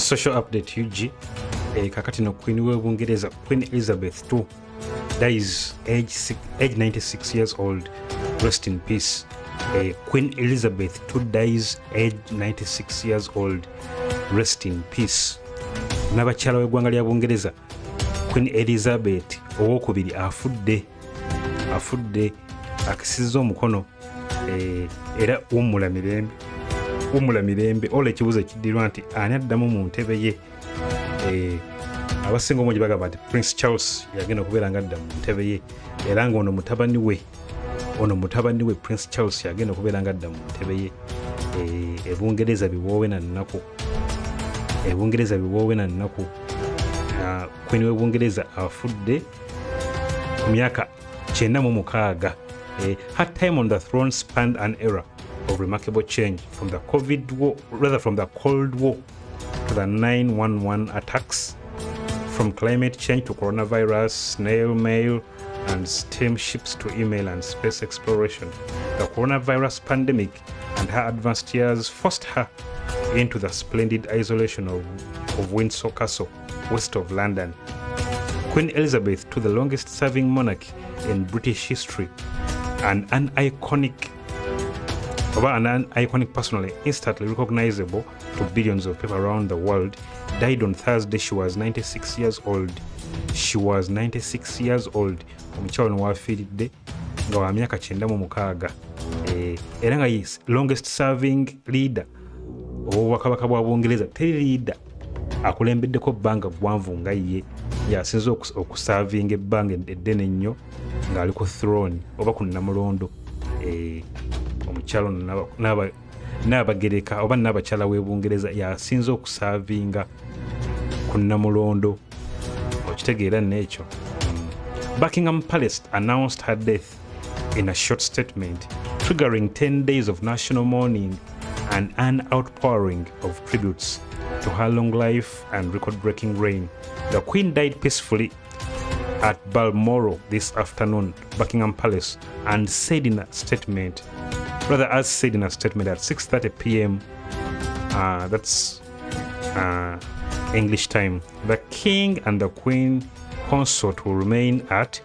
Social update UG. Kakati no Queen w'Ubungereza Queen Elizabeth II dies age 96 years old. Rest in peace. Queen Elizabeth II dies age 96 years old. Rest in peace. N'abakyala w'eggwanga lya Bungereza Queen Elizabeth owookubiri afudde akisizza omukono era wumula mirembe ola ekibuuzo ekiddirwa nti ani addamu mu ntebe ye. Abasinga omungi bagamba nti Prince Charles yagenda okubeera nga adda mu ntebe ye era nga ono mutabani we Prince Charles yagenda okubeera nga adda mu ntebe ye. Ebungereza biwoowe na nnaku. Queen w'Ebungereza afudde ku myaka 96. Her time on the throne spanned an era of remarkable change from the Cold War to the 9/11 attacks, from climate change to coronavirus, snail mail, and steamships to email and space exploration. The coronavirus pandemic and her advanced years forced her into the splendid isolation of Windsor Castle, west of London. Queen Elizabeth II, the longest-serving monarch in British history, and an iconic personally, instantly recognizable to billions of people around the world, died on Thursday. She was 96 years old. Omukyalo n'wafiiridde nga wa myaka 96. Era nga longest serving leader ow'obwakabaka bwa Bungereza. Teri leader akulembeddeko ebbanga ggwanvu nga ye yasinze okusavinga ebbanga eddene ennyo ng'ali ku throne oba ku Namulondo. Omukyalo n'abagereka oba n'abakyala w'Ebungereza yasinze okusavinga ku Namulondo. Okitegeera n'ekyo. Buckingham Palace announced her death in a short statement, triggering 10 days of national mourning and an outpouring of tributes to her long life and record-breaking reign. The Queen died peacefully at Balmoral this afternoon, Buckingham Palace, and said in a statement, at 6:30 p.m. That's English time. The King and the Queen consort will remain at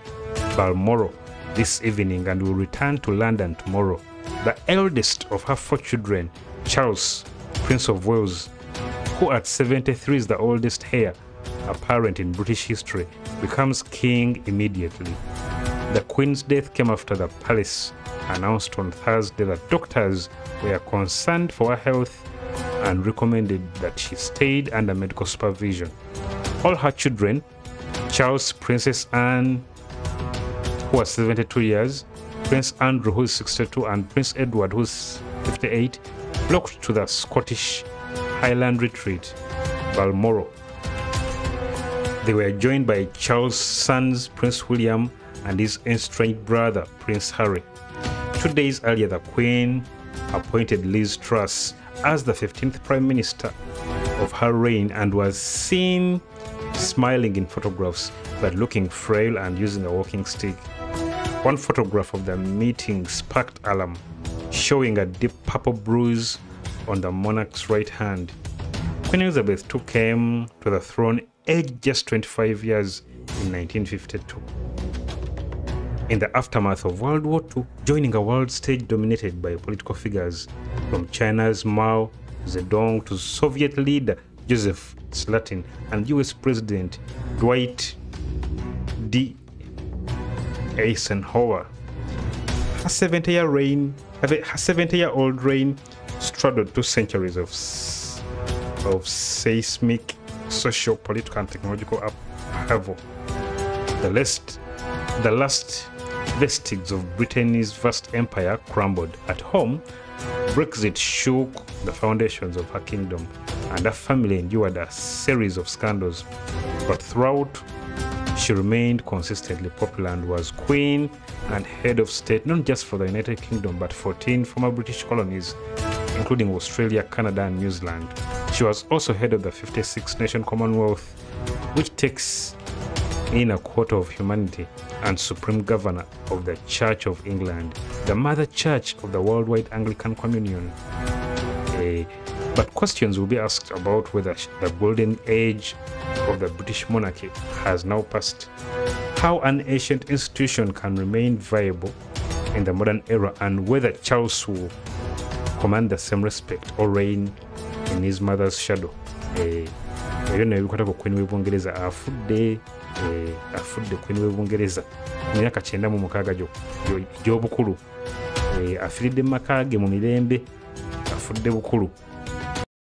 Balmoral this evening and will return to London tomorrow. The eldest of her 4 children, Charles, Prince of Wales, who at 73 is the oldest heir apparent in British history, becomes king immediately. The Queen's death came after the palace announced on Thursday that doctors were concerned for her health and recommended that she stayed under medical supervision. All her children, Charles, Princess Anne, who was 72 years, Prince Andrew, who is 62, and Prince Edward, who is 58, flocked to the Scottish Highland retreat, Balmoral. They were joined by Charles' sons, Prince William, and his estranged brother, Prince Harry. 2 days earlier, the Queen appointed Liz Truss as the 15th Prime Minister of her reign and was seen smiling in photographs but looking frail and using a walking stick. One photograph of the meeting sparked alarm, showing a deep purple bruise on the monarch's right hand. Queen Elizabeth II came to the throne aged just 25 years in 1952. In the aftermath of World War II, joining a world stage dominated by political figures from China's Mao Zedong to Soviet leader Joseph Stalin and US President Dwight D. Eisenhower. Her 70-year-old reign straddled 2 centuries of seismic social, political, and technological upheaval. The last vestiges of Britain's vast empire crumbled. At home, Brexit shook the foundations of her kingdom, and her family endured a series of scandals. But throughout, she remained consistently popular and was queen and head of state not just for the United Kingdom but 14 former British colonies, including Australia, Canada, and New Zealand. She was also head of the 56-nation Commonwealth, which takes in a quarter of humanity, and supreme governor of the Church of England, the mother church of the worldwide Anglican Communion. But questions will be asked about whether the golden age of the British monarchy has now passed, how an ancient institution can remain viable in the modern era, and whether Charles will command the same respect or reign in his mother's shadow. Ebyo nabyo bikwata ku Queen w'Ebungereza afudde Queen w'Ebungereza mu myaka 96 gy'obukulu, afiiridde mu maka ge mu mirembe, afudde bukulu.